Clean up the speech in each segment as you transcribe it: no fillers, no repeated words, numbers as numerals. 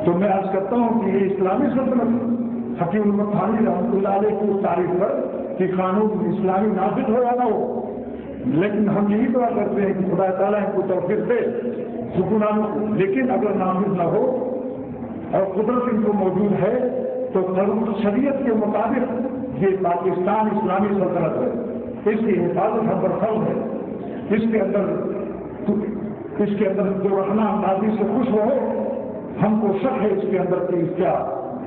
تو میں عرض کرتا ہوں کہ یہ اسلامی سلطنت حکیم احمد تھانوی رحمۃ اللہ علیہ کی تعریف پر کہ قانون اسلامی نافذ ہو یا نہ ہو، لیکن ہم یہی دعا کرتے ہیں کہ خدا تعالیٰ ان کو توفیق دے حکمرانوں کو، لیکن اگر نافذ نہ ہو اور قدرت ان کو موجود ہے تو شریعت کے مطابق یہ پاکستان اسلامی سلطنت ہے، اس کی حفاظت ہم پر فرض ہے، اس کے اندر جو رہنا آزادی سے خوش ہو، ہم کو شک ہے اس کے اندر کہ اس کا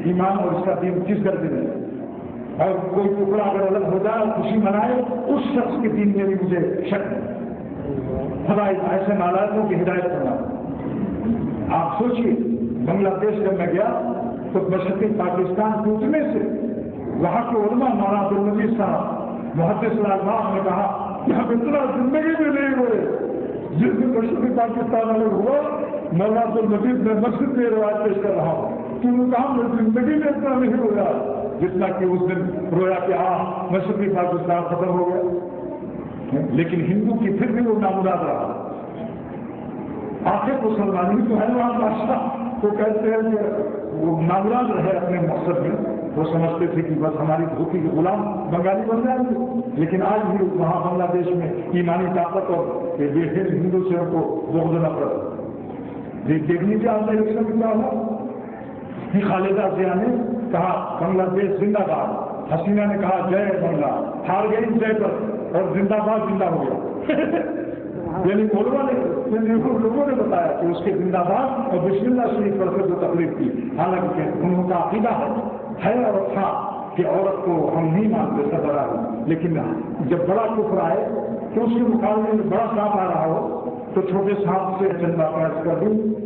ایمان اور اس کا دین کس درجے میں ہے، اور کوئی ٹکڑا اگر الگ ہو جائے اور خوشی منائے اس شخص کے دین میں بھی مجھے شک ہے۔ خدا ایسے نالائقوں کی ہدایت کرنا۔ آپ سوچیے بنگلہ دیش جب میں گیا تو مشرقی پاکستان ٹوٹنے سے وہاں کے علماء مولانا عبدالمجید صاحب محدث العلماء نے کہا کہ ہم اتنا زندگی میں نہیں ہوئے، جس دن مشرقی پاکستان الگ ہوا مولانا عبدالمجید میں مسجد میں روایت پیش کر رہا ہوں، تو انہوں نے کہا میں زندگی میں اتنا نہیں ہوا جتنا کہ اس دن رویا کہ مشرقی پاکستان ختم ہو گیا۔ لیکن ہندو کی پھر بھی وہ نامراد رہا۔ آخر مسلمان ہی تو ہے وہاں بادشاہ، تو کہتے ہیں کہ وہ نامراد رہے اپنے مقصد میں، وہ سمجھتے تھے کہ بس ہماری دھوتی کے غلام بنگالی بن جائیں گے، لیکن آج بھی وہاں بنگلہ دیش میں ایمانی طاقت اور ہندو سے ان کو بغض نفرت دیکھنی چاہتے ہیں۔ اس کا کیا ہوا کہ خالدہ ضیاء نے کہا بنگلہ دیش زندہ باد، حسینہ نے کہا جے بنگلہ، ہار گئی جے پر اور زندہ باد زندہ ہو گیا۔ یعنی لوگوں نے بتایا کہ اس کے زندہ باد اور بسم اللہ شریف پر سے جو تقریب کی، حالانکہ انہوں کا عقیدہ ہے اور تھا کہ عورت کو ہم نہیں مانتے سربراہ، لیکن جب بڑا کفر آئے تو اس کے مقابلے میں بڑا سانپ آ رہا ہو تو چھوٹے سانپ سے چندہ پیش کر دوں۔